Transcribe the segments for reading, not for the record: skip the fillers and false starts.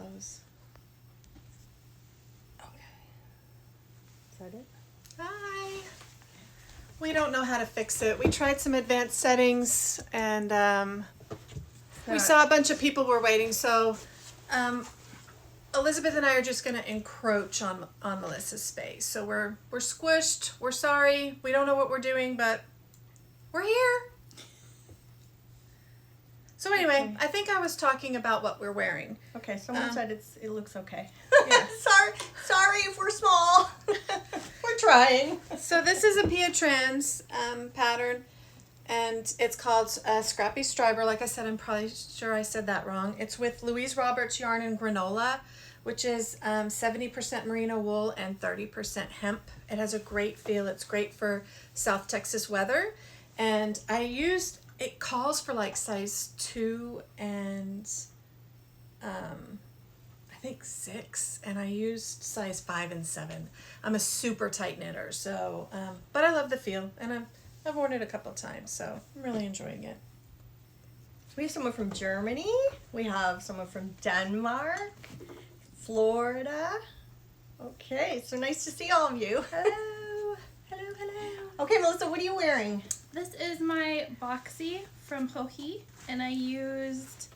FOs. Okay. Is that it? Hi. We don't know how to fix it. We tried some advanced settings and we saw a bunch of people were waiting, so Elizabeth and I are just going to encroach on Melissa's space. So we're squished. We're sorry. We don't know what we're doing, but we're here. So anyway, okay. I think I was talking about what we're wearing. Okay, someone said it looks okay. Yeah. sorry if we're small. We're trying. So this is a Pia Trans pattern, and it's called Scrappy Striber. Like I said, I'm probably sure I said that wrong. It's with Louise Roberts yarn and granola, which is 70% merino wool and 30% hemp. It has a great feel. It's great for South Texas weather. And it calls for like size 2 and I think 6, and I used size 5 and 7. I'm a super tight knitter, so but I love the feel, and I've worn it a couple of times, so I'm really enjoying it. We have someone from Germany. We have someone from Denmark, Florida. Okay, so nice to see all of you. Hello. Hello, hello. Okay, Melissa, what are you wearing? This is my boxy from Hohi, and I used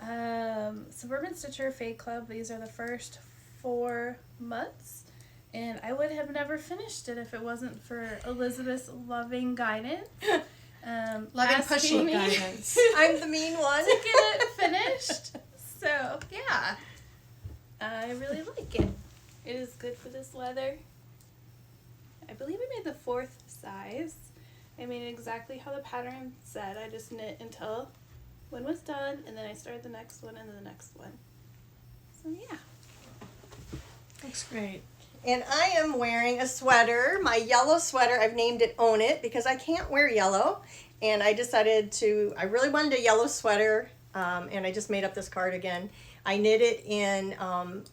Suburban Stitcher Fade Club. These are the first 4 months, and I would have never finished it if it wasn't for Elizabeth's loving guidance. Loving pushing guidance. I'm the mean one. To get it finished. So, yeah. I really like it. It is good for this weather. I believe I made the 4th size. I made it exactly how the pattern said. I just knit until one was done, and then I started the next one and then the next one. So yeah. Looks great. And I am wearing a sweater, my yellow sweater. I've named it Own It because I can't wear yellow. And I decided I really wanted a yellow sweater, and I just made up this cardigan. I knit it in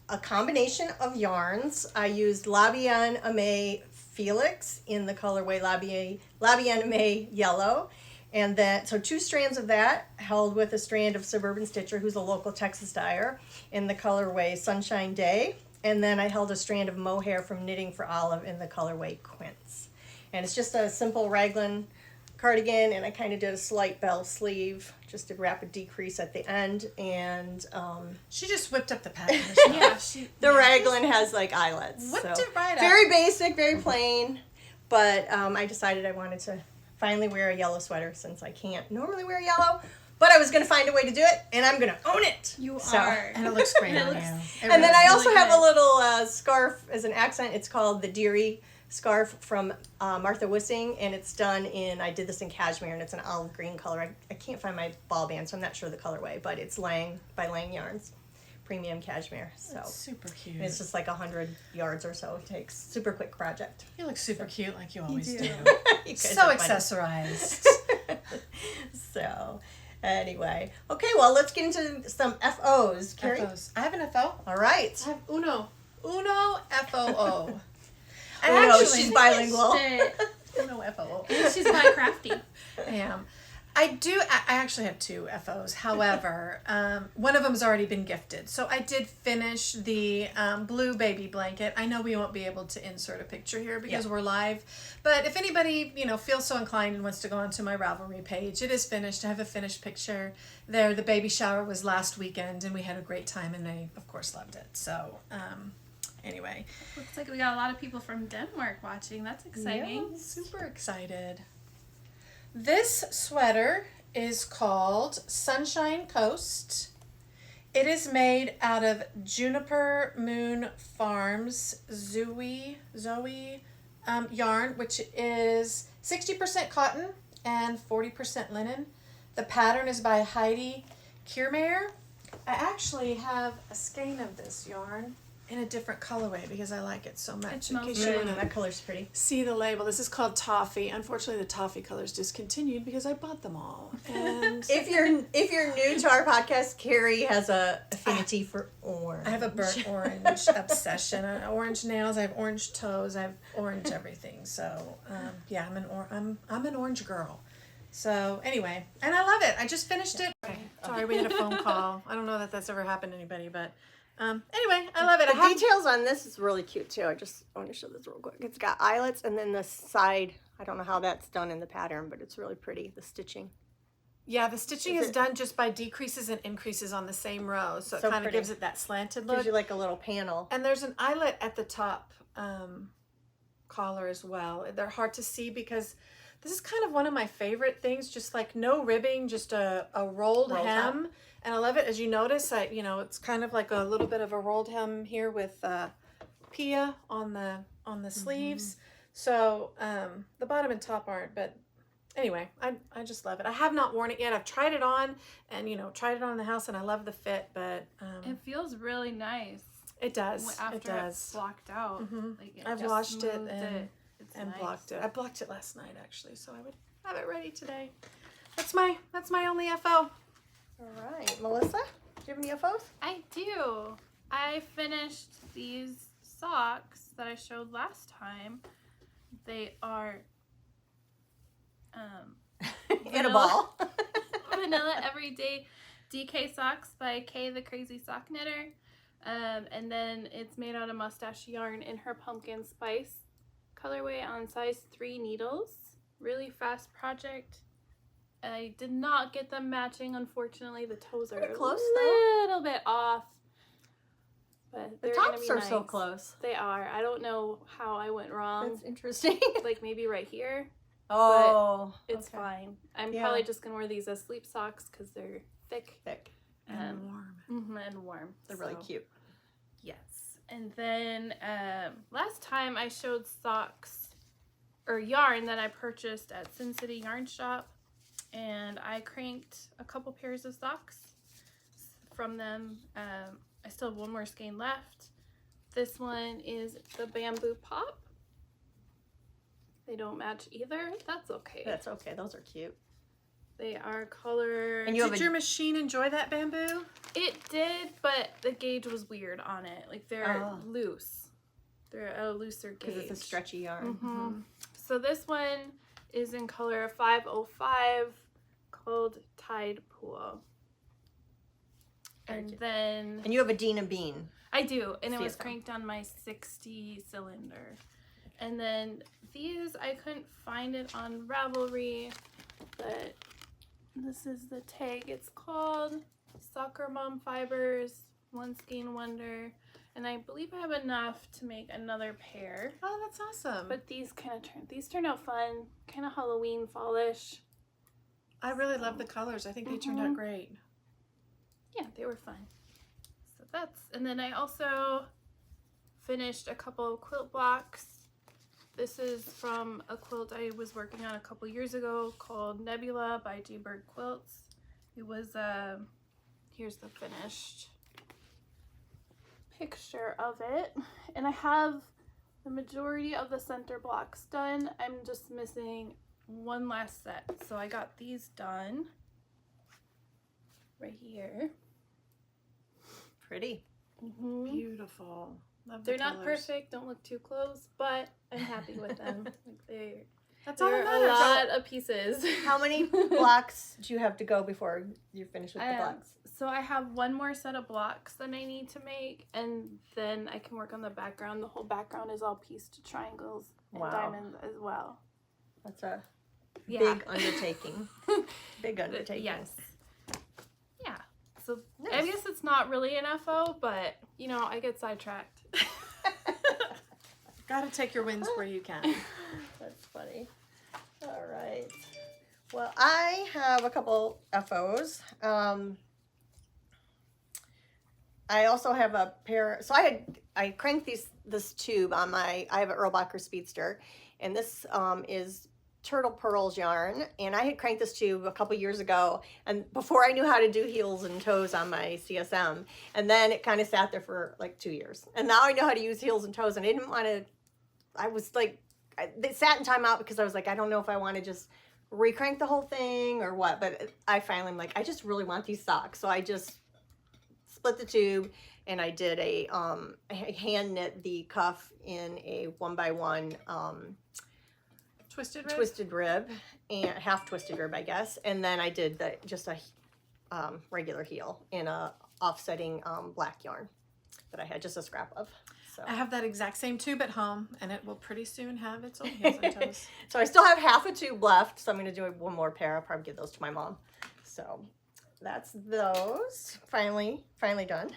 a combination of yarns. I used La Bien Aimée Felix in the colorway La Bien Aimée Yellow. And then, so 2 strands of that held with a strand of Suburban Stitcher, who's a local Texas dyer, in the colorway Sunshine Day. And then I held a strand of mohair from Knitting for Olive in the colorway Quince. And it's just a simple raglan cardigan, and I kind of did a slight bell sleeve, just a rapid decrease at the end. And she just whipped up the pattern. Yeah, the raglan has like eyelets. Whipped it right up. Very basic, very plain. But I decided I wanted to finally wear a yellow sweater since I can't normally wear yellow. But I was going to find a way to do it, and I'm going to own it. You are. And it looks great on you. And then I also have a little scarf as an accent. It's called the Deary scarf from Martha Wissing, and it's done I did this in cashmere, and it's an olive green color. I can't find my ball band, so I'm not sure the colorway, but it's Lang by Lang Yarns, premium cashmere. So that's super cute. It's just like 100 yards or so. It takes super quick project. You look super cute like you always do. So accessorized. So anyway, okay, well, let's get into some FOs. Carrie? FOs. I have an FO. All right. I have Uno FOO. She's bilingual. Uno FOO. She's quite crafty. I am. I actually have 2 FOs. However, one of them's already been gifted. So I did finish the blue baby blanket. I know we won't be able to insert a picture here because we're live. But if anybody, feels so inclined and wants to go onto my Ravelry page, it is finished. I have a finished picture there. The baby shower was last weekend, and we had a great time, and they, of course, loved it. So, anyway. Looks like we got a lot of people from Denmark watching. That's exciting. Yeah, super excited. This sweater is called Sunshine Coast. It is made out of Juniper Moon Farms Zoe yarn, which is 60% cotton and 40% linen. The pattern is by Heidi Kiermaier. I actually have a skein of this yarn in a different colorway because I like it so much. It smells That color's pretty. See the label. This is called Toffee. Unfortunately, the Toffee color's discontinued because I bought them all. And if you're new to our podcast, Carrie has a affinity for orange. I have a burnt orange obsession. I have orange nails. I have orange toes. I have orange everything. So yeah, I'm an orange girl. So anyway, and I love it. I just finished it. Okay. Sorry, we had a phone call. I don't know that that's ever happened to anybody, but Anyway, I love it. The I have details on this is really cute too. I just want to show this real quick. It's got eyelets and then the side. I don't know how that's done in the pattern, but it's really pretty. The stitching. Yeah, the stitching is done just by decreases and increases on the same row, so it So kind of pretty. gives it that slanted look. Gives you like a little panel. And there's an eyelet at the top collar as well. They're hard to see because this is kind of one of my favorite things, just like no ribbing, just a rolled hem. Top. And I love it. As you notice, it's kind of like a little bit of a rolled hem here with Pia on the sleeves. So the bottom and top aren't, but anyway, I just love it. I have not worn it yet. I've tried it on and, tried it on in the house and I love the fit, but it feels really nice. It does. After it does. it's blocked out. Like I've washed it and nice. blocked it. I blocked it last night actually, so I would have it ready today. That's my only FO. All right, Melissa, do you have any FOs? I do. I finished these socks that I showed last time. They are in a ball. Vanilla Everyday DK Socks by Kay the Crazy Sock Knitter. And then it's made out of mustache yarn in her pumpkin spice colorway on size 3 needles. Really fast project. I did not get them matching, unfortunately. The toes are close, a little bit off. But the tops are so close. They are. I don't know how I went wrong. That's interesting. Like maybe right here. Oh, but it's fine. I'm probably just gonna wear these as sleep socks because they're thick and warm. And warm. They're really cute. Yes. And then last time I showed socks or yarn that I purchased at Sin City Yarn Shop, and I cranked a couple pairs of socks from them. I still have one more skein left. This one is the Bamboo Pop. They don't match either. That's okay. That's okay. Those are cute. They are colored. And did your machine enjoy that bamboo? It did, but the gauge was weird on it. Like they're loose. They're at a looser gauge. Because it's a stretchy yarn. Mm-hmm. So this one is in color 505 called Tide Pool. And then... And you have a Dina Bean. I do. And it was cranked on my 60 cylinder. And then these, I couldn't find it on Ravelry, but this is the tag. It's called Soccer Mom Fibers One Skein Wonder. And I believe I have enough to make another pair. Oh, that's awesome. But these turned out fun, kind of Halloween fallish. I really love the colors. I think they turned out great. Yeah, they were fun. So and then I also finished a couple of quilt blocks. This is from a quilt I was working on a couple years ago called Nebula by G Bird Quilts. It was, here's the finished picture of it. And I have the majority of the center blocks done. I'm just missing one last set. So I got these done right here. Pretty. Mm-hmm. Beautiful. Love They're the not colors. perfect, don't look too close, but I'm happy with them. Like That's all that they're matters. a lot of pieces. How many blocks do you have to go before you're finished with the blocks? So I have one more set of blocks that I need to make, and then I can work on the background. The whole background is all pieced to triangles and diamonds as well. That's a big undertaking. Big undertaking. Yes. Yeah. So I guess it's not really an FO, but I get sidetracked. Gotta take your wins where you can. That's funny. All right. Well, I have a couple FOs. I also have a pair. So I cranked this tube on I have an Erlbacher Speedster, and this is Turtle Pearls yarn, and I had cranked this tube a couple years ago, and before I knew how to do heels and toes on my CSM, and then it kind of sat there for like 2 years, and now I know how to use heels and toes, and I didn't want to. I was like, they sat in timeout because I was like, I don't know if I want to just recrank the whole thing or what, but I finally am like, I just really want these socks, so I just split the tube, and I did a hand knit the cuff in a 1x1 twisted rib and half twisted rib, I guess, and then I did just a regular heel in a offsetting black yarn. that I had just a scrap of. So. I have that exact same tube at home, and it will pretty soon have its own heels and toes. So I still have half a tube left, so I'm going to do one more pair. I'll probably give those to my mom. So that's those. Finally done.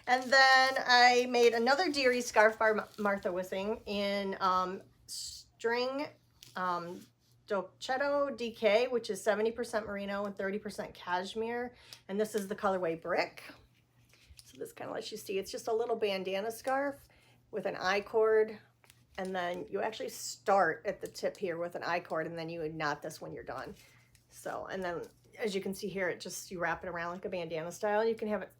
And then I made another Deary scarf by Martha Wissing in string Dolcetto DK, which is 70% merino and 30% cashmere. And this is the colorway Brick. So this kind of lets you see, it's just a little bandana scarf with an I-cord. And then you actually start at the tip here with an I-cord, and then you would knot this when you're done. So, and then as you can see here, it just, you wrap it around like a bandana style. You can have it,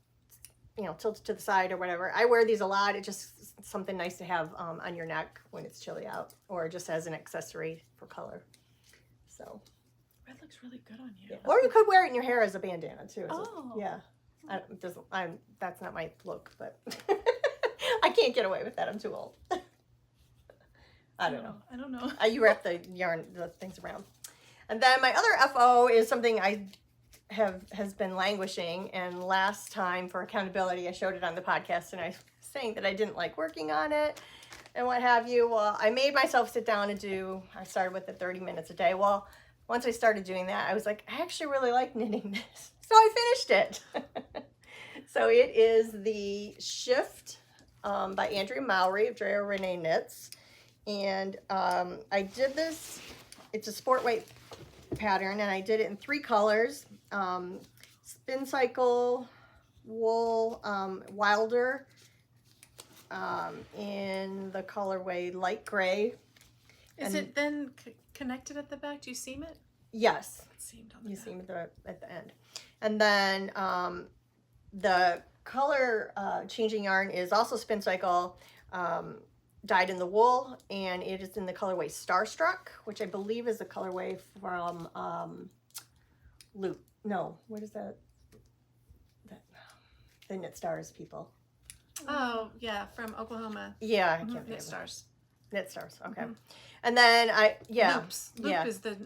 you know, tilted to the side or whatever. I wear these a lot. It's just something nice to have on your neck when it's chilly out, or just as an accessory for color. So. Red looks really good on you. Yeah. Or you could wear it in your hair as a bandana too. Oh. Yeah. That's not my look, but I can't get away with that. I'm too old. I don't know. I don't know. You wrap the things around. And then my other FO is something has been languishing, and last time for accountability I showed it on the podcast, and I was saying that I didn't like working on it and what have you. Well, I made myself sit down and I started with it 30 minutes a day. Well, once I started doing that, I was like, I actually really like knitting this. So I finished it. So it is the Shift by Andrea Mowry of Drea Renee Knits. And I did this, it's a sport weight pattern, and I did it in 3 colors. Spin Cycle, Wool, Wilder, in the colorway light gray. Is it then connected at the back? Do you seam it? Yes. It's seamed on the You back. seam it at the end. And then the color changing yarn is also Spin Cycle, dyed in the wool, and it is in the colorway Starstruck, which I believe is the colorway from Loop. No, what is that? The Knit Stars people. Oh, yeah, from Oklahoma. Yeah, I can't Knit think of it. Stars. Knit Stars, okay. And then Loops. Loop yeah. is the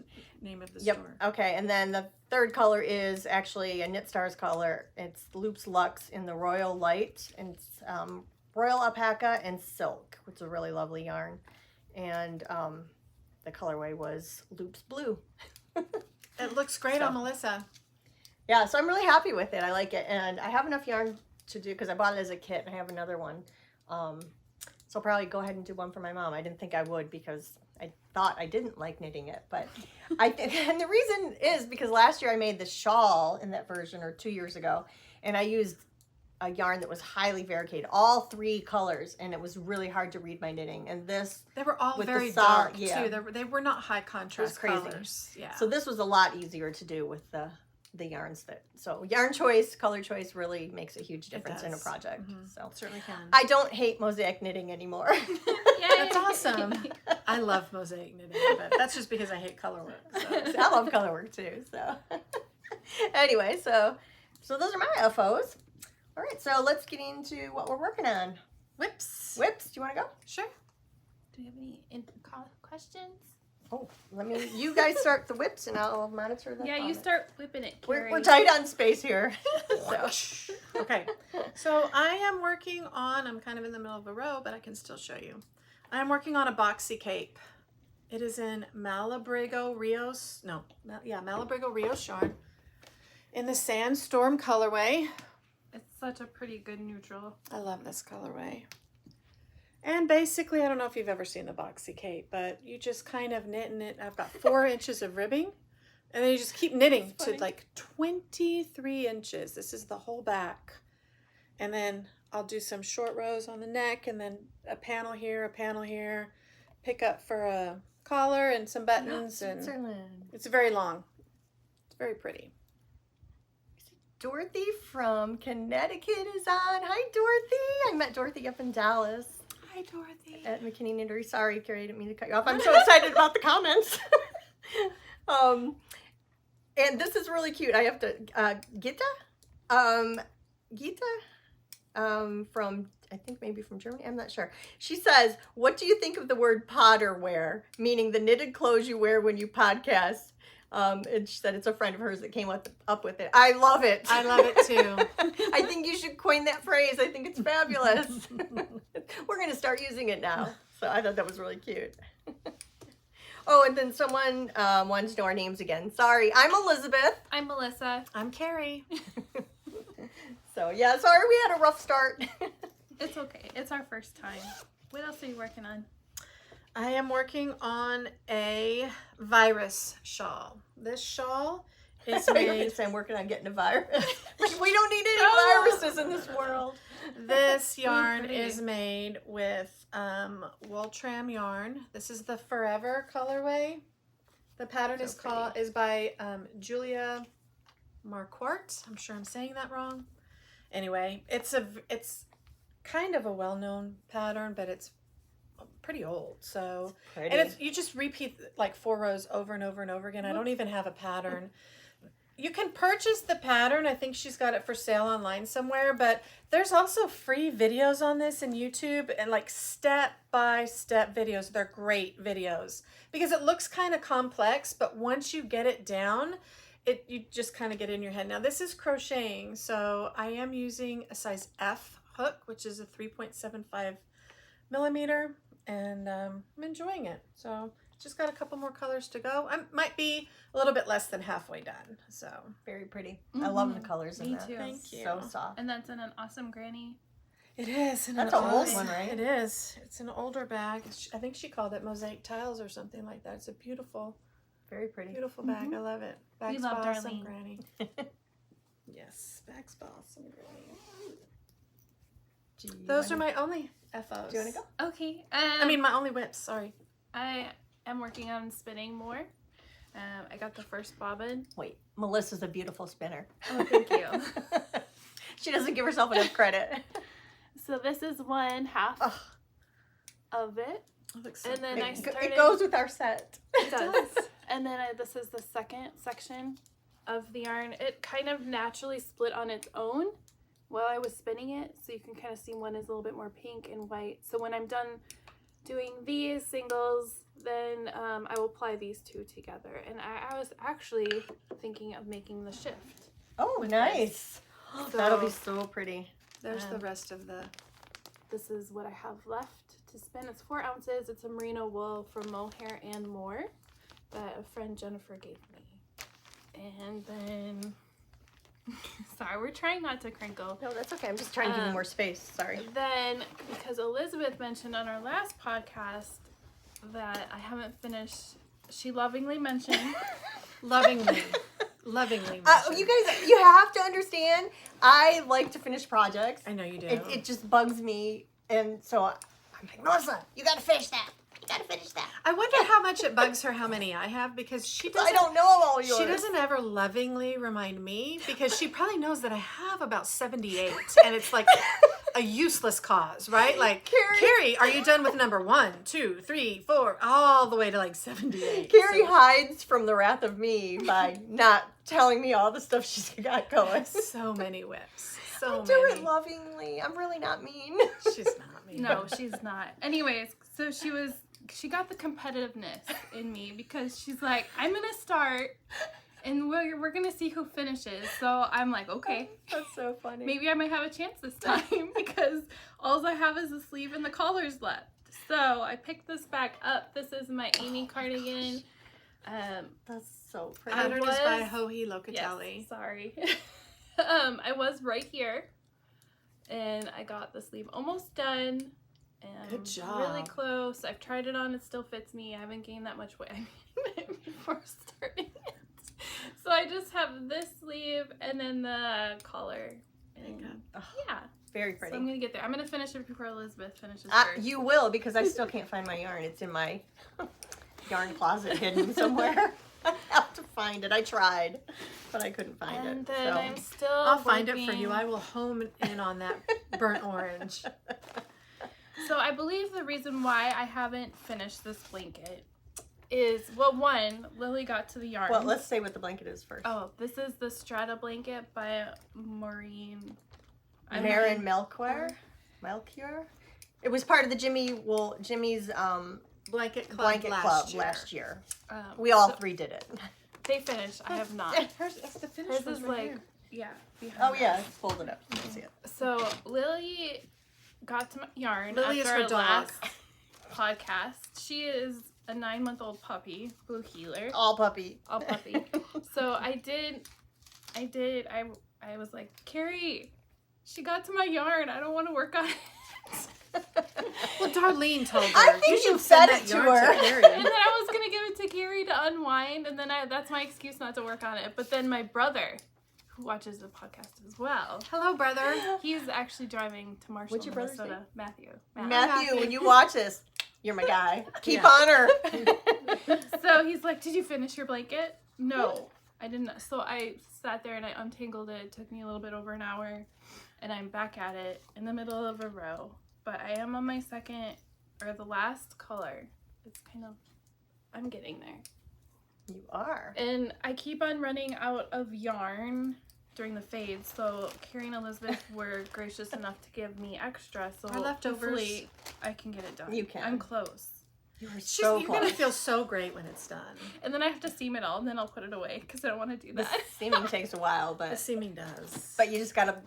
name of the Yep. store. Okay. And then the third color is actually a Knit Stars color. It's Loops Luxe in the Royal Light, and it's Royal Alpaca and Silk, which is a really lovely yarn. And the colorway was Loops Blue. It looks great So. on Melissa. Yeah, so I'm really happy with it. I like it, and I have enough yarn to do because I bought it as a kit, and I have another one. So I'll probably go ahead and do one for my mom. I didn't think I would because I thought I didn't like knitting it, but and the reason is because last year I made the shawl in that version, or 2 years ago, and I used a yarn that was highly variegated, all 3 colors, and it was really hard to read my knitting. And this, They were all with the very sol- dark, yeah. too. They were not high contrast crazy. colors. Yeah. so this was a lot easier to do with the yarns so yarn choice, color choice really makes a huge difference in a does. project. Mhm. So Certainly can. I don't hate mosaic knitting anymore. That's awesome. I love mosaic knitting, but that's just because I hate color work. So. I love color work too. So anyway, so those are my FOs. All right, so let's get into what we're working on. Whips. Whips, do you want to go? Sure. Do we have any questions? Oh, you guys start the whips and I'll monitor the Yeah, you comments. start whipping it, Carrie. We're tight on space here. So. Okay. So I am working on, I'm kind of in the middle of a row, but I can still show you. I am working on a boxy cape. It is in Malabrigo Rios yarn in the Sandstorm colorway. It's such a pretty good neutral. I love this colorway. And basically, I don't know if you've ever seen the boxy cape, but you just kind of knit and knit. I've got 4 inches of ribbing, and then you just keep knitting to like 23 inches. This is the whole back. And then I'll do some short rows on the neck, and then a panel here, pick up for a collar and some buttons. And it's very long. It's very pretty. Dorothy from Connecticut is on. Hi, Dorothy. I met Dorothy up in Dallas. Hi, Dorothy. At McKinney Knittery. Sorry, Carrie, I didn't mean to cut you off. I'm so excited about the comments. And this is really cute. I have to, Gita, from, I think maybe from Germany. I'm not sure. She says, what do you think of the word podder wear? Meaning the knitted clothes you wear when you podcast. And she said it's a friend of hers that came up with it. I love it. I love it too. I think you should coin that phrase. I think it's fabulous. We're going to start using it now. So I thought that was really cute. Oh, and then someone wanted to know our names again. Sorry, I'm Elizabeth. I'm Melissa. I'm Carrie. So yeah, sorry we had a rough start. It's okay. It's our first time. What else are you working on? I am working on a virus shawl. This shawl is made. I'm working on getting a virus. We don't need any viruses in this world. This yarn is made with wool tram yarn. This is the Forever colorway. The pattern is by Julia Marquardt. I'm sure I'm saying that wrong. Anyway, it's kind of a well-known pattern, but it's pretty old. So and you just repeat like 4 rows over and over and over again. I don't even have a pattern. You can purchase the pattern. I think she's got it for sale online somewhere, but there's also free videos on this in YouTube and like step-by-step videos. They're great videos because it looks kind of complex, but once you get it down, you just kind of get in your head. Now this is crocheting, so I am using a size F hook, which is a 3.75 millimeter, and I'm enjoying it. So just got a couple more colors to go. I might be a little bit less than halfway done. So very pretty. I love the colors in that. Me too. Thank you. So soft. And that's in an awesome granny. it is. That's an old one, right? It is. It's an older bag. I think she called it mosaic tiles or something like that. It's a beautiful, Very pretty. beautiful bag. I love it. We Bags love Awesome Darlene. Granny. Yes, bags Awesome Granny. Those are my only FOs. Do you want to go? Okay. I mean, my only whips. Sorry. I am working on spinning more. I got the first bobbin. Wait, Melissa's a beautiful spinner. Oh, thank you. She doesn't give herself enough credit. So this is one half of it. It looks so And then pretty. I started. It goes with our set. It does. And then this is the second section of the yarn. It kind of naturally split on its own while I was spinning it. So you can kind of see one is a little bit more pink and white. So when I'm done doing these singles, then I will apply these two together. And I was actually thinking of making the shift. Oh, with nice. That'll be so pretty. There's the rest of the. This is what I have left to spin. It's 4 ounces. It's a merino wool from Mohair and More that a friend Jennifer gave me. And then, sorry, we're trying not to crinkle. No, that's okay. I'm just trying to give you more space. Sorry. Then, because Elizabeth mentioned on our last podcast that I haven't finished, she lovingly mentioned. Lovingly. You guys, you have to understand, I like to finish projects. I know you do. It just bugs me. And so I'm like, Melissa, you got to finish that. You got to finish that. I wonder how much it bugs her how many I have because she doesn't. I don't know all yours. She doesn't ever lovingly remind me because she probably knows that I have about 78 and it's like a useless cause, right? Like, Carrie, are you done with number 1, 2, 3, 4, all the way to like 78? Carrie hides from the wrath of me by not telling me all the stuff she's got going. So many whips. So I do many. it lovingly. I'm really not mean. She's not me. No, she's not. Anyways, so she got the competitiveness in me because she's like, I'm gonna start and we're gonna see who finishes. So I'm like, okay, That's so funny. maybe I might have a chance this time because all I have is the sleeve and the collars left. So I picked this back up. This is my Amy cardigan. That's so pretty. Pattern is by was- Joji Locatelli. Yes, sorry. I was right here and I got the sleeve almost done. And Good job. Really close. I've tried it on. It still fits me. I haven't gained that much weight before starting it. So I just have this sleeve and then the collar. And yeah. Very So pretty. I'm going to get there. I'm going to finish it before Elizabeth finishes first. You will, because I still can't find my yarn. It's in my yarn closet hidden somewhere. I have to find it. I tried, but I couldn't find and it. then So. I'm still I'll find it for working- you. I will home in on that burnt orange. So I believe the reason why I haven't finished this blanket is, well, one, Lily got to the yarn. Well, let's say what the blanket is first. Oh, this is the Strata blanket by Maureen. Marin Melchior. It was part of the Jimmy's Blanket Club blanket last club year. last year. We all so three did it. They finished. I have not. Hers, that's the finish Hers one's is right like, here. yeah. Behind Oh us. yeah, fold it up. You can see it. So Lily got to my yarn Lily is after her our dog. last podcast. She is a 9-month-old puppy, blue heeler, All puppy. all puppy. So I was like, Carrie, she got to my yarn. I don't want to work on it. Well, Darlene told her. I think should you send said that it to yarn her. Carrie. And then I was gonna give it to Carrie to unwind, and then that's my excuse not to work on it. But then my brother, who watches the podcast as well, Hello, brother. he's actually driving to Marshall, What's your brother's Minnesota. Matthew. Matthew, when you watch this, you're my guy. Keep Yeah. on her. So he's like, "Did you finish your blanket?" No, I didn't. So I sat there and I untangled it. It took me a little bit over an hour, and I'm back at it in the middle of a row. But I am on my second or the last color. It's kind of, I'm getting there. You are. And I keep on running out of yarn during the fades. So Carrie and Elizabeth were gracious enough to give me extra. So Our leftovers. hopefully I can get it done. You can. I'm close. You are She's, so you're going to close. feel so great when it's done. And then I have to seam it all, and then I'll put it away because I don't want to do The that. seaming takes a while, The but seaming does. you just gotta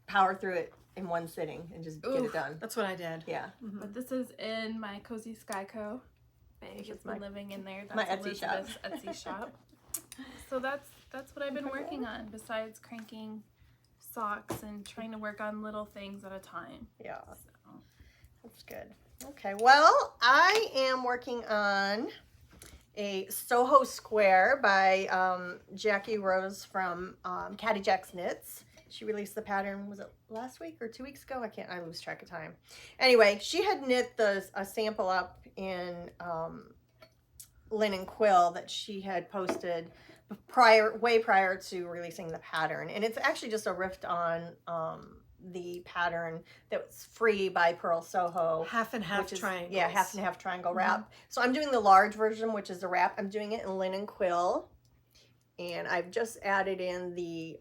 power through it in one sitting and just get Oof. it done. That's what I did. Yeah. But this is in my Cozy Skyco bag. Which It's is been my- living in there. That's my Etsy shop. Elizabeth's Etsy shop. So that's what I've been working on besides cranking socks and trying to work on little things at a time. Yeah. So. That's good. Okay, well, I am working on a Soho Square by Jackie Rose from Caddy Jack's Knits. She released the pattern, was it last week or 2 weeks ago? I lose track of time. Anyway, she had knit a sample up in linen quill that she had posted way prior to releasing the pattern. And it's actually just a riff on the pattern that was free by Pearl Soho. Half and half which is, triangles. yeah, half and half triangle wrap. So I'm doing the large version, which is the wrap. I'm doing it in linen quill. And I've just added in the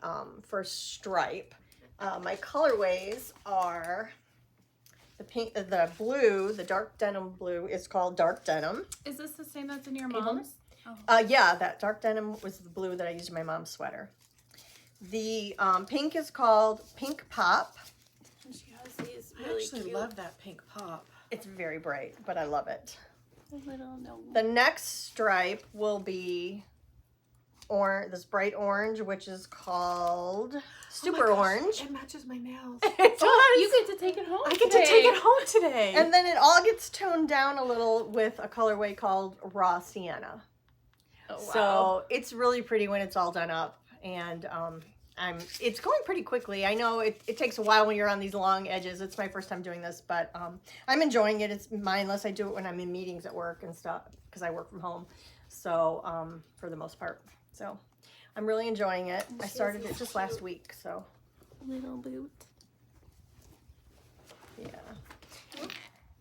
first stripe. My colorways are the pink, the blue, the dark denim blue is called dark denim. Is this the same that's in your you hold mom's? Yeah, that dark denim was the blue that I used in my mom's sweater. The pink is called Pink Pop. And she has these I really actually cute love that pink pop. It's very bright, but I love it. little no. The next stripe will be this bright orange, which is called Super Orange. It matches my nails. It does. You get to take it home. I get today. to take it home today. And then it all gets toned down a little with a colorway called Raw Sienna. Oh, wow. So it's really pretty when it's all done up. And it's going pretty quickly. I know it takes a while when you're on these long edges. It's my first time doing this, but I'm enjoying it. It's mindless. I do it when I'm in meetings at work and stuff because I work from home. So for the most part. So I'm really enjoying it. I started it just last week. So little boot. yeah.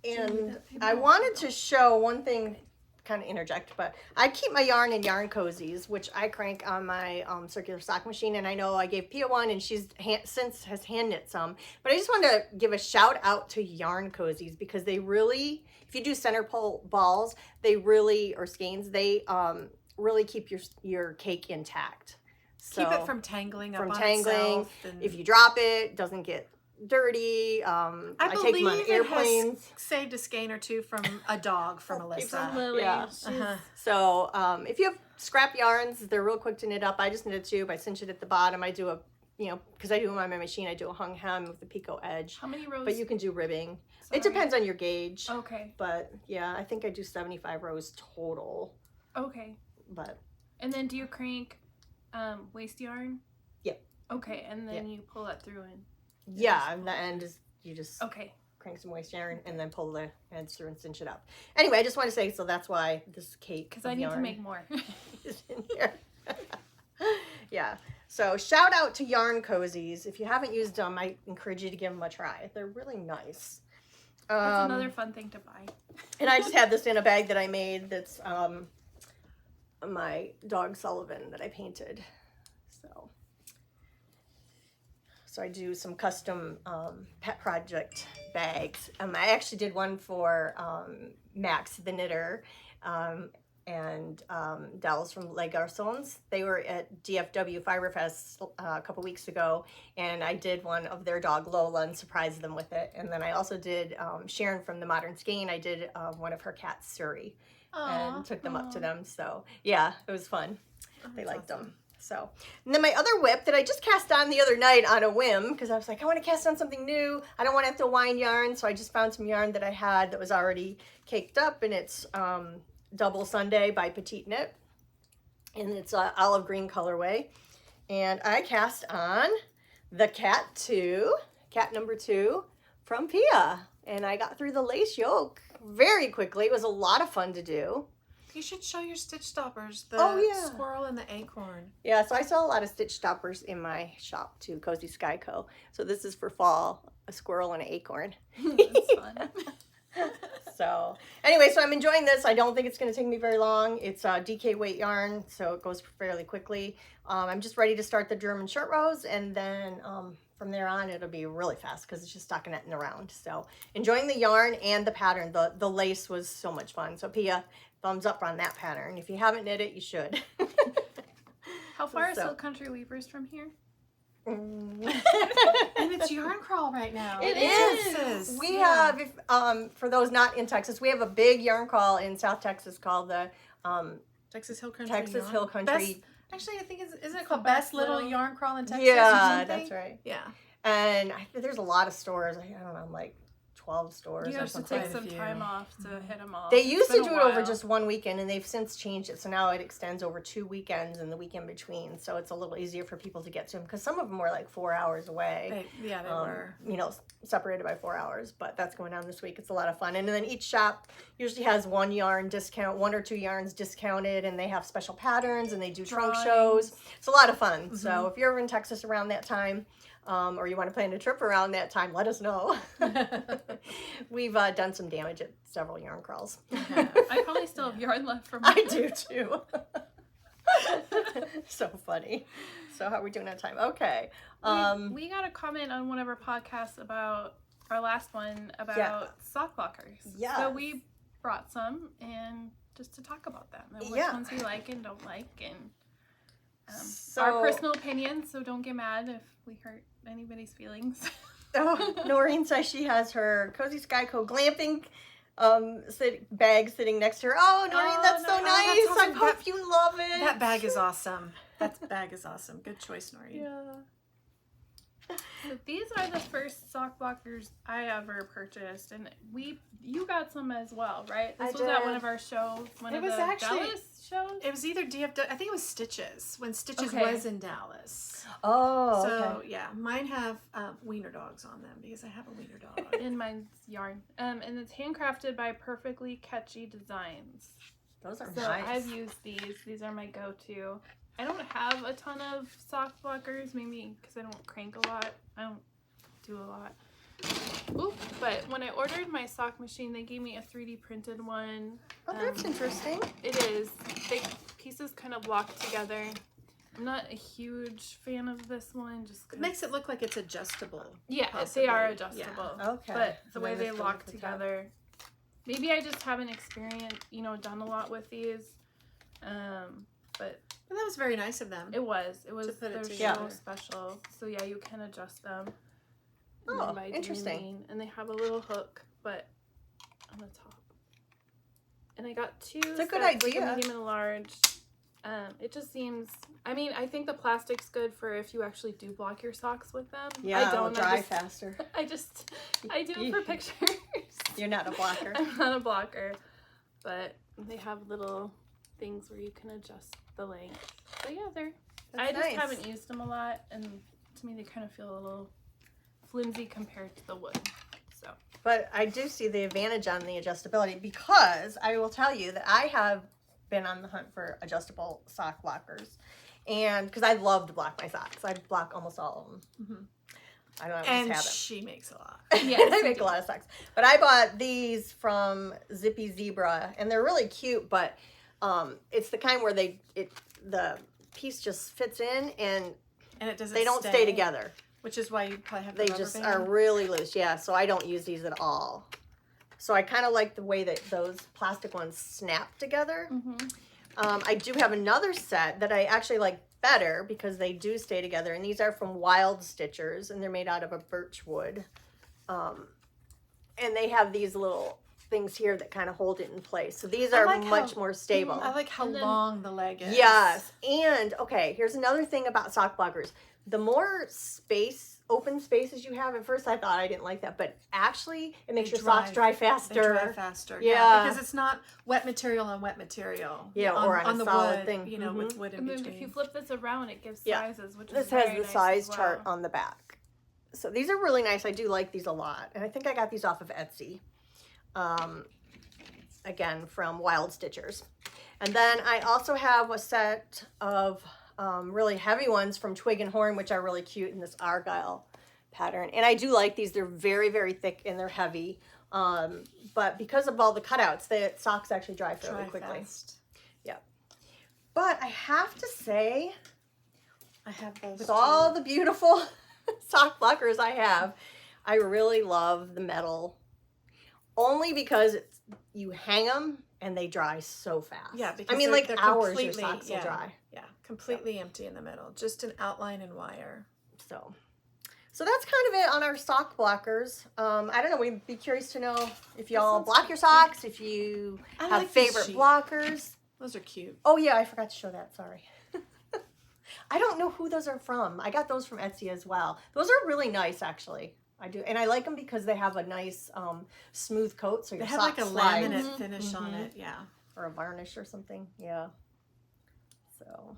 And I wanted to show one thing, kind of interject, but I keep my yarn in yarn cozies, which I crank on my circular sock machine. And I know I gave Pia one, and she's since has hand knit some. But I just wanted to give a shout out to yarn cozies because they really, if you do center pole balls, they really, or skeins, they really keep your cake intact. So keep it from tangling up from on tangling. itself. And If you drop it, it doesn't get dirty. I take them on believe it airplanes. has saved a skein or two from a dog from Alyssa. Lily. Yeah. Uh-huh. So if you have scrap yarns, they're real quick to knit up. I just knit a tube. I cinch it at the bottom. I do because I do them on my machine, I do a hung hem with the picot edge. How many rows? But you can do ribbing. Sorry. It depends on your gauge. Okay. But yeah, I think I do 75 rows total. Okay. But And then do you crank waste yarn? Yep. Okay, and then Yeah. you pull that through and yeah, and the end is you just okay. crank some waste yarn and then pull the ends through and cinch it up. Anyway, I just want to say, so that's why this cake Because I need to make more. is in here. Yeah. So shout out to Yarn Cozies. If you haven't used them, I encourage you to give them a try. They're really nice. That's another fun thing to buy. And I just had this in a bag that I made that's my dog Sullivan that I painted. So I do some custom pet project bags. I actually did one for Max the knitter. and Dallas from Les Garçons. They were at DFW Fiber Fest a couple weeks ago, and I did one of their dog Lola and surprised them with it. And then I also did Sharon from the Modern Skein. I did one of her cats, Suri, and took them up to them. So yeah, it was fun. They liked them. So, and then my other whip that I just cast on the other night on a whim, because I was like, I want to cast on something new. I don't want to have to wind yarn. So I just found some yarn that I had that was already caked up, and it's Double Sunday by Petite Knit. And it's olive green colorway. And I cast on the cat number 2 from Pia. And I got through the lace yoke very quickly. It was a lot of fun to do. You should show your stitch stoppers, the squirrel and the acorn. Yeah, so I saw a lot of stitch stoppers in my shop too, Cozy Sky Co. So this is for fall, a squirrel and an acorn. That's fun. So anyway, so I'm enjoying this. I don't think it's going to take me very long. It's DK weight yarn, so it goes fairly quickly. I'm just ready to start the German short rows, and then from there on it'll be really fast because it's just stockinetting around. So enjoying the yarn and the pattern. The lace was so much fun. So Pia, thumbs up on that pattern. If you haven't knit it, you should. How far is Hill Country Weavers from here? And it's yarn crawl right now. It is. We have, for those not in Texas, we have a big yarn crawl in South Texas called the Texas Hill Country. Texas Hill Country. Actually, I think isn't it called Best Little Yarn Crawl in Texas? Yeah, that's right. Yeah. And there's a lot of stores. I don't know, like 12 stores. You or have to something. take some time off to hit them all. They used to It's do been it a over while. just one weekend, and they've since changed it. So now it extends over 2 weekends and the weekend between. So it's a little easier for people to get to them because some of them were like 4 hours away. They were. You know, separated by 4 hours. But that's going on this week. It's a lot of fun. And then each shop usually has one yarn discount, 1 or 2 yarns discounted, and they have special patterns and they do trunk shows. It's a lot of fun. So if you're ever in Texas around that time, or you want to plan a trip around that time, let us know. We've done some damage at several yarn crawls. I probably still have yarn left from I do too. So funny. So how are we doing on time? Okay. We got a comment on one of our podcasts about our last one about sock blockers. Yeah. So we brought some and just to talk about them and which ones we like and don't like, and our personal opinions. So don't get mad if we hurt anybody's feelings. Noreen says she has her Cozy Sky Co glamping bag sitting next to her. Oh, Noreen, that's so nice. That's awesome. I hope you love it. That bag is awesome. That bag is awesome. Good choice, Noreen. Yeah. So these are the first sock blockers I ever purchased, and you got some as well, right? This I was did. at one of our shows, It was actually- Dallas shows. It was either DFW. I think it was Stitches when Stitches Okay. was in Dallas. Oh, So okay. yeah, mine have wiener dogs on them because I have a wiener dog. And mine's yarn, and it's handcrafted by Perfectly Catchy Designs. Those are So nice. I've used these. These are my go-to. I don't have a ton of sock blockers, maybe because I don't crank a lot. I don't do a lot. Oop, but when I ordered my sock machine, they gave me a 3D printed one. Oh, that's interesting. It is. They pieces kind of lock together. I'm not a huge fan of this one. Just It makes it look like it's adjustable. yeah, possibly. they are Yeah. adjustable. Okay. But the And way then they this goes lock at the top. together, maybe I just haven't done a lot with these. But But that was very nice of them. it was put it they're together. so special. So yeah, you can adjust them. And Oh, then by interesting. doing, and they have a little hook, but on the top. And I got 2 It's a good sets, like idea. a medium and a large. It just seems. I mean, I think the plastic's good for if you actually do block your socks with them. Yeah, I it'll don't. dry I faster. do it for pictures. You're not a blocker. I'm not a blocker, but they have little things where you can adjust the length. But yeah, I just nice. haven't used them a lot, and to me they kind of feel a little flimsy compared to the wood. So But I do see the advantage on the adjustability because I will tell you that I have been on the hunt for adjustable sock blockers. And because I love to block my socks. I block almost all of them. Mm-hmm. I don't And just have she makes a lot. Yes, I you make do. a lot of socks. But I bought these from Zippy Zebra, and they're really cute, but it's the kind where the piece just fits in and And it doesn't they don't stay together. Which is why you probably have the They rubber just band. are really loose. Yeah, so I don't use these at all. So I kind of like the way that those plastic ones snap together. Mm-hmm. I do have another set that I actually like better because they do stay together. And these are from Wild Stitchers, and they're made out of a birch wood. And they have these little things here that kind of hold it in place. So these are much more stable. I like how long the leg is. Yes. And, okay, here's another thing about sock blockers. The more open spaces you have, at first I thought I didn't like that, but actually it makes your socks dry faster. They dry faster. Yeah. Because it's not wet material on wet material. Yeah, or on a the solid wood, thing. you know, with wood in And then between. if you flip this around, it gives Yeah. sizes, which This is has very the nice size as well. chart on the back. So these are really nice. I do like these a lot. And I think I got these off of Etsy. Again, from Wild Stitchers. And then I also have a set of really heavy ones from Twig and Horn, which are really cute in this Argyle pattern. And I do like these. They're very, very thick and they're heavy. But because of all the cutouts, the socks actually dry fairly quickly. Fast. Yeah. But I have to say, I have those with too. all the beautiful sock blockers I have, I really love the metal. Only because you hang them and they dry so fast. Yeah, because I mean, they're- like they're hours your completely- socks will dry. Yeah, completely empty in the middle. Just an outline and wire. So that's kind of it on our sock blockers. I don't know. We'd be curious to know if y'all block your socks, if you I have like these favorite sheep. blockers. Those are cute. Oh yeah, I forgot to show that. Sorry. I don't know who those are from. I got those from Etsy as well. Those are really nice, actually. I do, and I like them because they have a nice smooth coat, so your They have sock like a slides. laminate finish on it. Yeah. Or a varnish or something. Yeah. So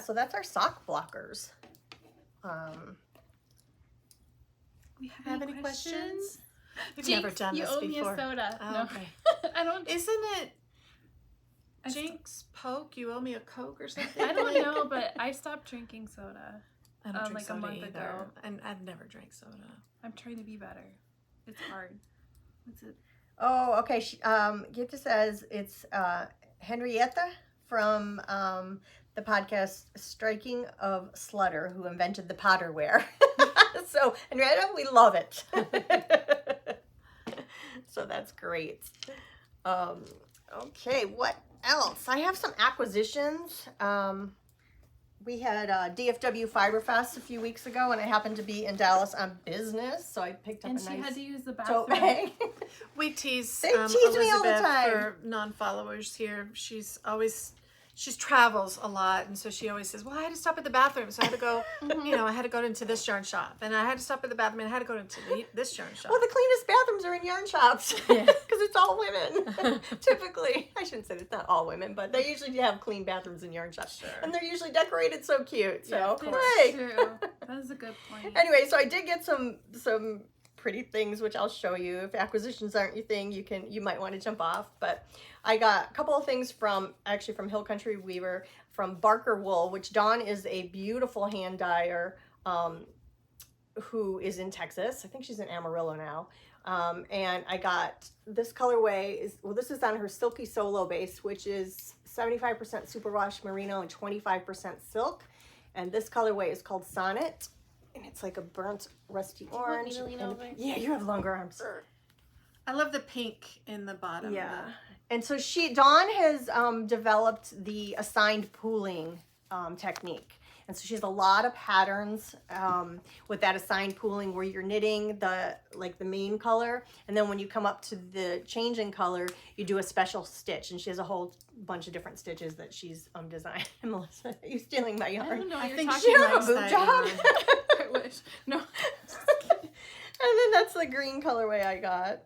so that's our sock blockers. We Have any questions? We've Jinx, never done you this owe before. me a soda. Oh, No, okay. I don't. Isn't it I st- Jinx Poke? You owe me a Coke or something? I don't know, but I stopped drinking soda. I don't drink like a soda month either. ago. And I've never drank soda. I'm trying to be better. It's hard. What's it? Oh, okay. Gita says it's Henrietta from the podcast Striking of Slutter, who invented the potterware. So, Henrietta, we love it. So that's great. Okay, what else? I have some acquisitions. We had DFW Fiber Fest a few weeks ago, and I happened to be in Dallas on business, so I picked up And a she nice had to use the tote bathroom. bag. We tease They tease me all the Elizabeth time. for non-followers here. She travels a lot, and so she always says, well, I had to stop at the bathroom, so I had to go, I had to go into this yarn shop, and I had to stop at the bathroom, and I had to go into this yarn shop. Well, the cleanest bathrooms are in yarn shops Yeah. because it's all women. Typically, I shouldn't say it's not all women, but they usually have clean bathrooms in yarn shops, Sure. and they're usually decorated so cute. So, Yeah, of course. hey. True. That is a good point. Anyway, so I did get some pretty things which I'll show you. If acquisitions aren't your thing, you might want to jump off. But I got a couple of things from Hill Country Weaver, from Barker Wool, which Dawn is a beautiful hand dyer who is in Texas. I think she's in Amarillo now. And I got this colorway this is on her Silky Solo base, which is 75% superwash merino and 25% silk. And this colorway is called Sonnet. And it's like a burnt rusty orange. want me to lean over? Yeah, you have longer arms. I love the pink in the bottom. Yeah. And so Dawn has developed the assigned pooling technique. And so she has a lot of patterns with that assigned pooling where you're knitting the main color, and then when you come up to the change in color, you do a special stitch. And she has a whole bunch of different stitches that she's designed. Melissa, are you stealing my I yarn? don't know what I you're think talking she have a likes boob that job? yarn. I wish. No. And then that's the green colorway I got.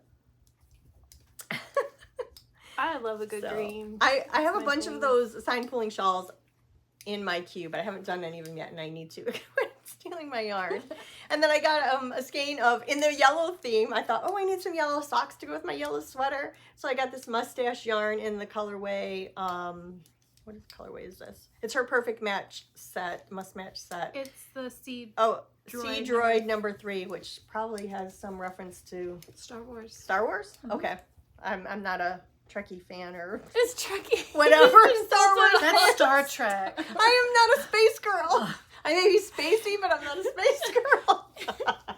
I love a good So, green. I have a my bunch thing. of those assigned pooling shawls in my queue, but I haven't done any of them yet, and I need to. Stealing my yarn. And then I got a skein of, in the yellow theme, I thought, I need some yellow socks to go with my yellow sweater. So I got this mustache yarn in the colorway, what colorway is this? It's her perfect match set, must match set. It's the seed. Oh, Droid Sea Droid number 3, which probably has some reference to Star Wars. Star Wars? Okay. I'm not a Trekkie fan or It's tricky. whatever. Star Wars. That's Star Trek. I am not a space girl. I may be spacey, but I'm not a space girl.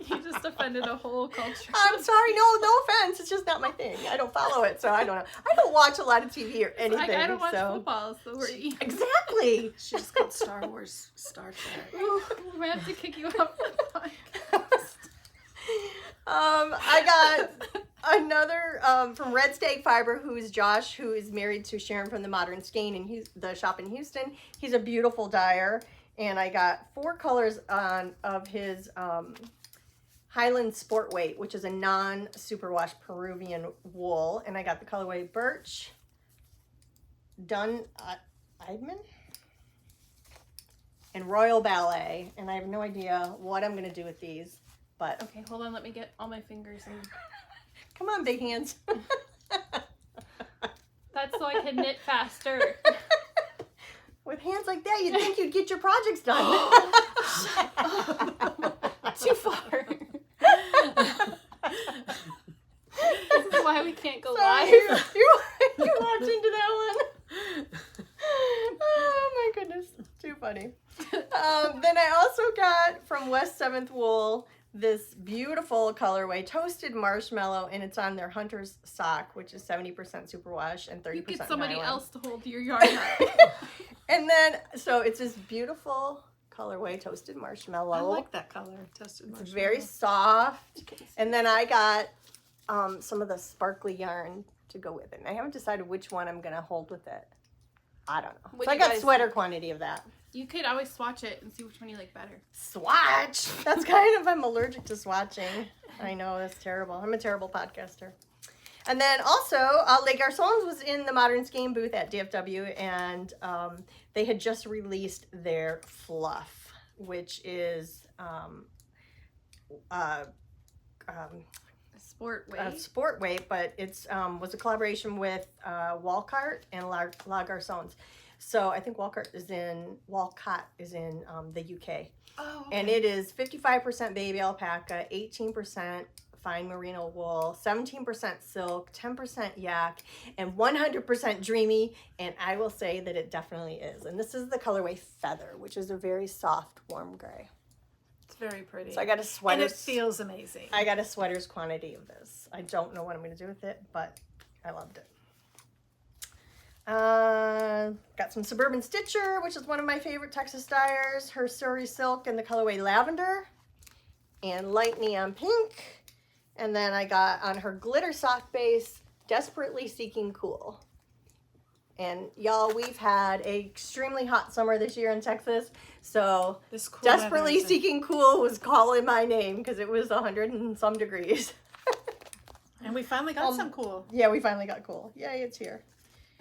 You just offended offended a whole culture. I'm sorry, no offense. It's just not my thing. I don't follow it, so I don't know. I don't watch a lot of TV or anything. Like, I don't watch so. football, so we're even. Exactly. She just called Star Wars Star Trek. We might have to kick you off the podcast. I got another from Red Stag Fiber, who's Josh, who is married to Sharon from the Modern Skein and the shop in Houston. He's a beautiful dyer, and I got 4 colors of his Highland Sport Weight, which is a non-superwash Peruvian wool, and I got the colorway Birch, Eidman, and Royal Ballet, and I have no idea what I'm gonna do with these. But Okay, hold on. Let me get all my fingers in. come on, big hands. That's so I can knit faster. With hands like that, you'd think you'd get your projects done. Too far. This is why we can't go Sorry, live. you walked into that one. Oh my goodness, too funny. Then I also got from West 7th Wool this beautiful colorway, Toasted Marshmallow, and it's on their Hunter's Sock, which is 70% superwash and 30% You get somebody nylon. else to hold your yarn up. And then, so it's this beautiful colorway, Toasted Marshmallow. I like that color, toasted marshmallow. It's very soft. And then I got some of the sparkly yarn to go with it. And I haven't decided which one I'm going to hold with it. I don't know. What So I you got guys- sweater quantity of that. You could always swatch it and see which one you like better. Swatch! That's kind of, I'm allergic to swatching. I know, that's terrible. I'm a terrible podcaster. And then also, Les Garçons was in the Modern Skein booth at DFW, and they had just released their fluff, which is Sport weight. sport weight, but it's was a collaboration with Walcott and La Garçons. So I think Walcott is in the UK. Oh, And it is 55% baby alpaca, 18% fine merino wool, 17% silk, 10% yak, and 100% dreamy. And I will say that it definitely is. And this is the colorway Feather, which is a very soft, warm gray. It's very pretty. So I got a and sweater. it feels amazing. I got a sweater's quantity of this. I don't know what I'm going to do with it, but I loved it. Got some Suburban Stitcher, which is one of my favorite Texas dyers. Her Surrey Silk in the colorway Lavender and Light Neon Pink. And then I got on her Glitter Sock base, Desperately Seeking Cool. And y'all, we've had an extremely hot summer this year in Texas. So This cool Desperately weather is Seeking Cool was calling my name because it was 100 and some degrees. and we finally got some cool. Yeah, we finally got cool. Yay, it's here.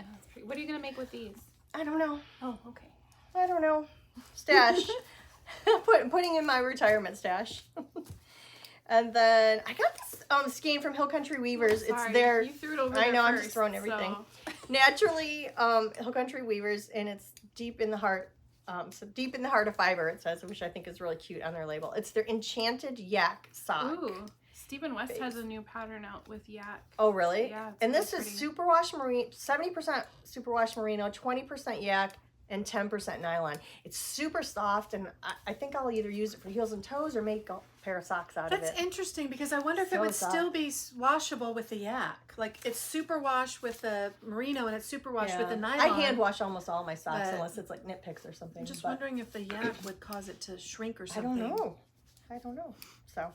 Oh, that's pretty. What are you going to make with these? I don't know. Oh, okay. I don't know. Stash. Putting in my retirement stash. And then I got this skein from Hill Country Weavers. Sorry, It's their You threw it over I there know, I'm first, just throwing everything. so- naturally Hill Country Weavers, and it's deep in the heart. So deep in the heart of fiber, it says, which I think is really cute on their label. It's their Enchanted Yak sock. Ooh, Stephen West Base. has a new pattern out with yak. Oh, really? Yeah, it's And really this is pretty. superwash merino, 70% superwash merino, 20% yak, and 10% nylon. It's super soft, and I think I'll either use it for heels and toes or make a pair of socks out That's of it. interesting because I wonder if it So would soft. still be washable with the yak. Like it's super wash with the merino and it's super wash with the nylon. I hand wash almost all my socks But- unless it's like knit picks or something. I'm just but wondering if the yak would cause it to shrink or I something. don't know. So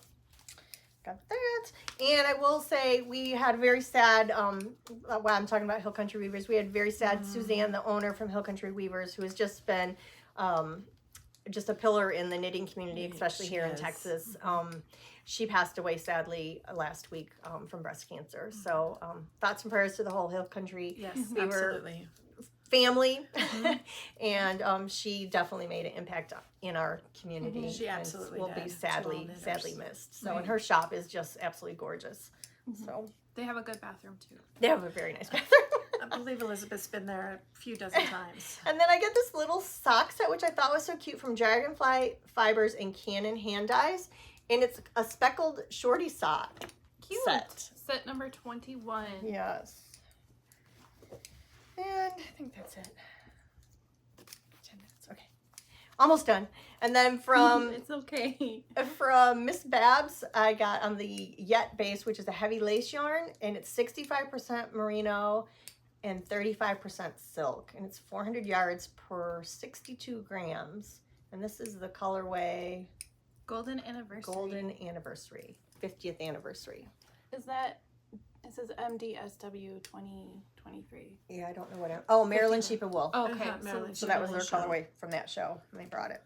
got that. And I will say we had very sad, while I'm talking about Hill Country Weavers, we had very sad Suzanne, the owner from Hill Country Weavers, who has just been just a pillar in the knitting community, especially She here in is. Texas. She passed away sadly last week from breast cancer. So thoughts and prayers to the whole Hill Country Yes, Weaver absolutely. family. And she definitely made an impact in our community. She and absolutely will did be to all sadly knitters. missed. So, Right. and her shop is just absolutely gorgeous. So They have a good bathroom too. they have a very nice bathroom. I believe Elizabeth's been there a few dozen times. And then I get this little sock set, which I thought was so cute, from Dragonfly Fibers and Cannon Hand Dyes. And it's a speckled shorty sock Cute. set. Set number 21. Yes. And I think that's it. 10 minutes. Okay. Almost done. And then from It's okay. Miss Babs, I got on the Yet base, which is a heavy lace yarn, and it's 65% merino and 35% silk, and it's 400 yards per 62 grams. And this is the colorway Golden Anniversary. Golden Anniversary, 50th anniversary. Is that, it says MDSW 2023. Yeah, I don't know what. Oh, Maryland Sheep and Wool. Oh, okay. Maryland So that was their colorway from that show, and they brought it.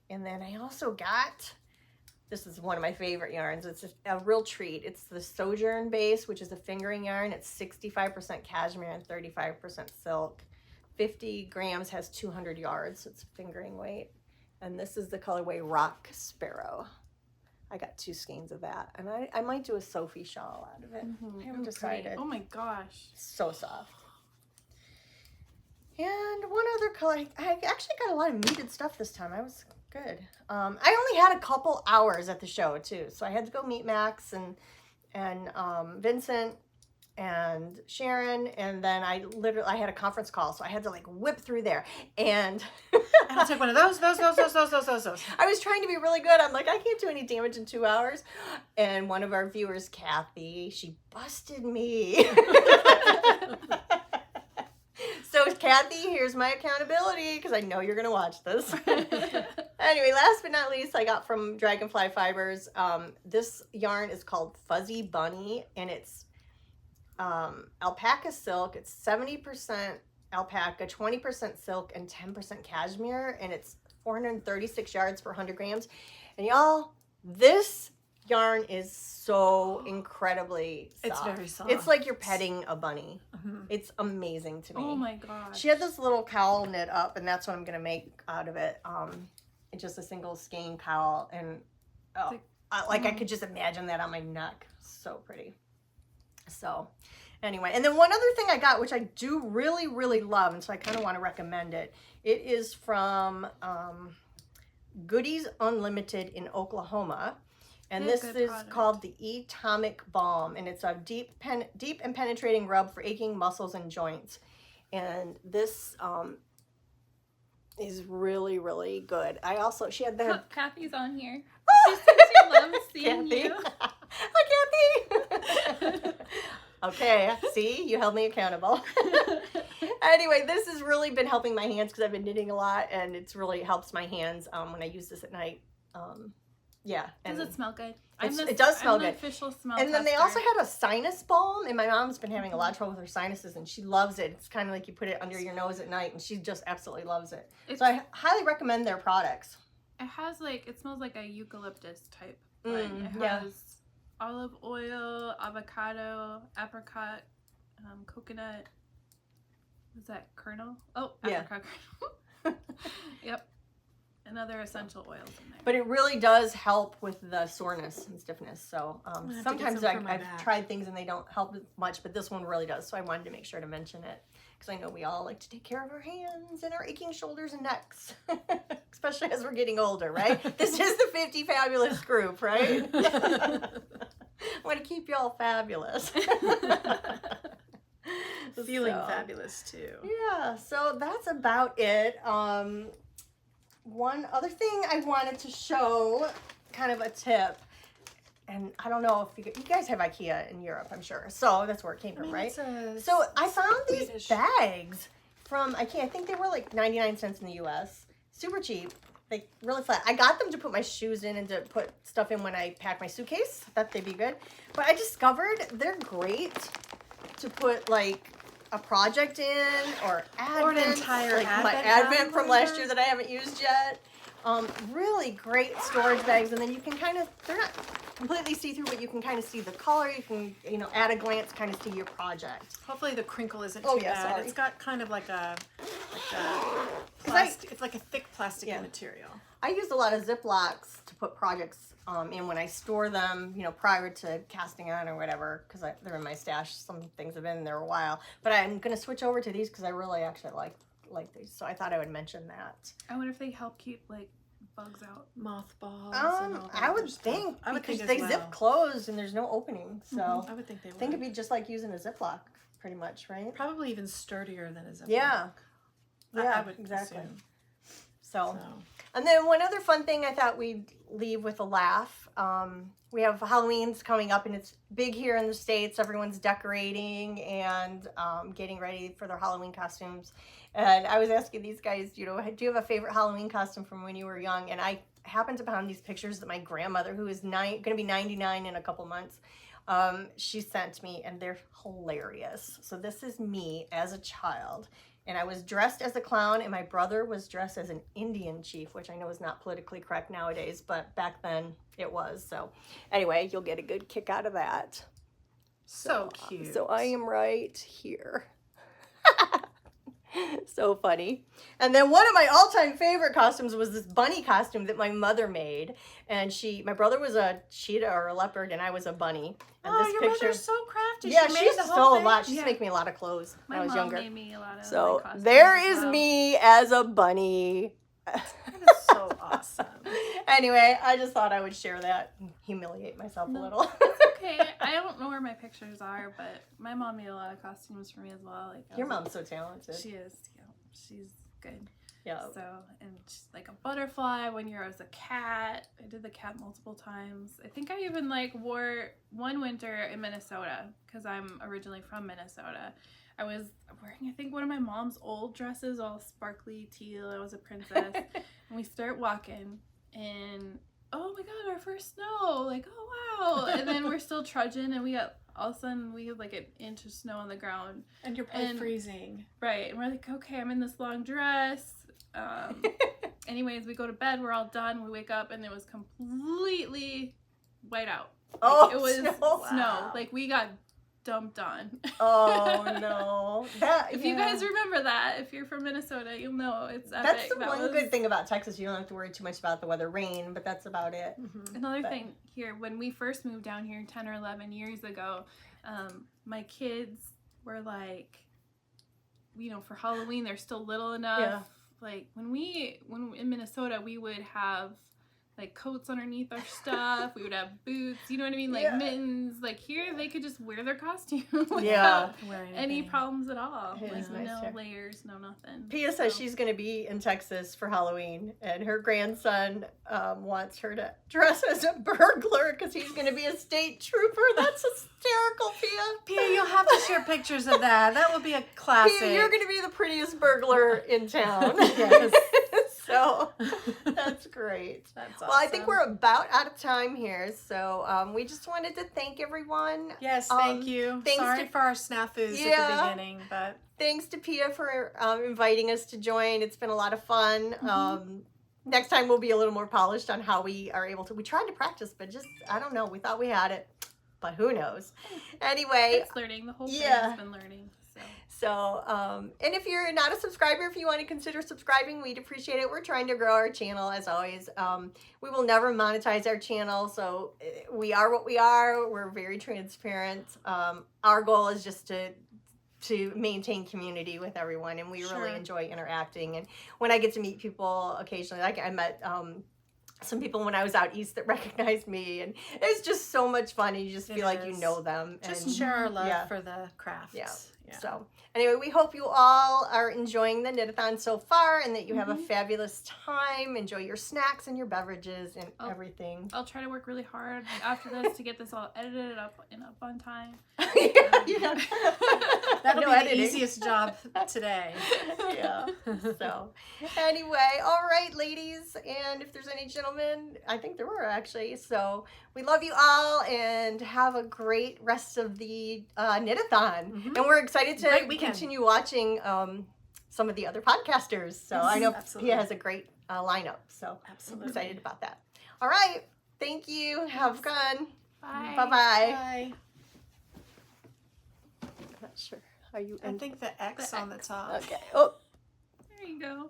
And then I also got, this is one of my favorite yarns. It's a real treat. It's the Sojourn base, which is a fingering yarn. It's 65% cashmere and 35% silk. 50 grams has 200 yards. It's fingering weight. And this is the colorway Rock Sparrow. I got 2 skeins of that. And I might do a Sophie shawl out of it. I haven't decided. Oh my gosh. So soft. And one other color. I actually got a lot of muted stuff this time. I was good. I only had a couple hours at the show too, so I had to go meet Max and Vincent and Sharon, and then I had a conference call, so I had to like whip through there, and I'll take one of those. I was trying to be really good. I'm like, I can't do any damage in 2 hours, and one of our viewers, Kathy, she busted me. So Kathy, here's my accountability because I know you're gonna watch this. Anyway, last but not least, I got from Dragonfly Fibers. This yarn is called Fuzzy Bunny, and it's alpaca silk. It's 70% alpaca, 20% silk, and 10% cashmere, and it's 436 yards per 100 grams. And y'all, this yarn is so incredibly soft. It's very soft. It's like you're petting a bunny. It's amazing to me. Oh my gosh. She had this little cowl knit up, and that's what I'm gonna make out of it. It's just a single skein cowl, and I could just imagine that on my neck. So pretty. So anyway, and then one other thing I got, which I do really, really love, and so I kind of want to recommend it. It is from Goodies Unlimited in Oklahoma. And this is called the E-Tomic Balm, and it's a deep and penetrating rub for aching muscles and joints. And this is really, really good. She had the Kathy's on here. She says she loves seeing Kathy. you. Hi, Kathy. Okay, see, you held me accountable. Anyway, this has really been helping my hands because I've been knitting a lot, and it's really helps my hands when I use this at night. Yeah. Does it smell good? It does smell good. Official smell And then they tester. also had a sinus balm, and my mom's been having a lot of trouble with her sinuses, and she loves it. It's kind of like you put it under your nose at night, and she just absolutely loves it. So I highly recommend their products. It has it smells like a eucalyptus type. But it yeah. has olive oil, avocado, apricot, coconut. Was that kernel? Oh, apricot kernel. Yep. And other essential oils in there. But it really does help with the soreness and stiffness. So sometimes I've tried things and they don't help much, but this one really does. So I wanted to make sure to mention it because I know we all like to take care of our hands and our aching shoulders and necks, especially as we're getting older, right? This is the 50 Fabulous group, right? I want to keep y'all fabulous. Feeling fabulous too. Yeah, so that's about it. One other thing I wanted to show, kind of a tip, and I don't know if you guys have IKEA in Europe, I'm sure. So that's where it came from, right? So I found these bags from IKEA. I think they were like 99 cents in the US. Super cheap. Like really flat. I got them to put my shoes in and to put stuff in when I pack my suitcase. I thought they'd be good. But I discovered they're great to put like a project in or Advent, an entire like my Advent from last year that I haven't used yet. Really great storage bags, and then you can they're not completely see-through, but you can kind of see the color. You can, at a glance, kind of see your project. Hopefully the crinkle isn't too bad. Sorry. It's got kind of like a plastic. It's like a thick plastic material. I use a lot of Ziplocs to put projects in when I store them, prior to casting on or whatever, because they're in my stash. Some things have been in there a while. But I'm going to switch over to these because I really actually like these. So I thought I would mention that. I wonder if they help keep, bugs out. Mothballs and all that I would think, because they zip closed and there's no opening. So I would think they would. I think it'd be just like using a Ziploc, pretty much, right? Probably even sturdier than a Ziploc. Yeah. I would exactly. assume. So, and then one other fun thing I thought we'd leave with a laugh. We have Halloween's coming up, and it's big here in the States. Everyone's decorating and getting ready for their Halloween costumes. And I was asking these guys, do you have a favorite Halloween costume from when you were young? And I happened to find these pictures that my grandmother, who is going to be 99 in a couple months, she sent me, and they're hilarious. So this is me as a child. And I was dressed as a clown, and my brother was dressed as an Indian chief, which I know is not politically correct nowadays, but back then it was. So anyway, you'll get a good kick out of that. So cute. So I am right here. So funny. And then one of my all-time favorite costumes was this bunny costume that my mother made. And my brother was a cheetah or a leopard, and I was a bunny. And your mother's so crafty. Yeah, she made she's the whole stole thing. a lot. She's making me a lot of clothes when I was younger. My mom made me a lot of So costumes there as is well. me as a bunny. That is so awesome. Anyway, I just thought I would share that and humiliate myself a little. Okay, I don't know where my pictures are, but my mom made a lot of costumes for me as well. Like Your mom's so talented. She is. Yeah, she's good. Yeah. So, and she's like a butterfly. One year I was a cat. I did the cat multiple times. I think I even wore one winter in Minnesota because I'm originally from Minnesota. I was wearing, I think, one of my mom's old dresses, all sparkly teal. I was a princess. And we start walking, and oh my God, our first snow. Like, oh wow. And then we're still trudging, and all of a sudden we have like an inch of snow on the ground. And you're probably freezing. Right. And we're like, okay, I'm in this long dress. Anyways, we go to bed, we're all done, we wake up, and it was completely white out. It was snow. Wow. Like, we got dumped on. Oh no. If you guys remember that, if you're from Minnesota, you'll know it's epic. That's the one good thing about Texas. You don't have to worry too much about the weather, rain, but that's about it. Mm-hmm. Another thing here, when we first moved down here 10 or 11 years ago, my kids were like, for Halloween, they're still little enough. Yeah. Like when in Minnesota, we would have like coats underneath our stuff. We would have boots, you know what I mean? Like mittens. Like here, they could just wear their costume without any problems at all. It Like is nice no here. layers, no nothing. Pia says she's going to be in Texas for Halloween, and her grandson wants her to dress as a burglar because he's going to be a state trooper. That's hysterical, Pia. Pia, you'll have to share pictures of that. That will be a classic. Pia, you're going to be the prettiest burglar in town. Yes. So that's great. That's awesome. Well, I think we're about out of time here, so we just wanted to thank everyone. Yes, thank you. Sorry for our snafus at the beginning, but thanks to Pia for inviting us to join. It's been a lot of fun. Next time we'll be a little more polished on how we are able to. We tried to practice, but just I don't know. We thought we had it, but who knows? Anyway, It's learning. The whole thing has been learning. So, and if you're not a subscriber, if you want to consider subscribing, we'd appreciate it. We're trying to grow our channel as always. We will never monetize our channel, so we are what we are. We're very transparent. Our goal is just to maintain community with everyone, and we really enjoy interacting. And when I get to meet people occasionally, like I met some people when I was out east that recognized me, and it's just so much fun. And you just feel like you know them. Just and share our love for the crafts. Yeah. So anyway, we hope you all are enjoying the knit-a-thon so far, and that you have a fabulous time. Enjoy your snacks and your beverages and everything. I'll try to work really hard after this to get this all edited up on time. Yeah. That'll be the easiest job today. Yeah. So anyway, all right, ladies, and if there's any gentlemen, I think there were actually. So we love you all, and have a great rest of the knit-a-thon. And we're excited to continue watching some of the other podcasters. So I know Pia has a great lineup. So I'm excited about that. All right. Thank you. Have fun. Bye. Bye-bye. Bye. I'm not sure. Are you? I think the X on the top. Okay. Oh. There you go.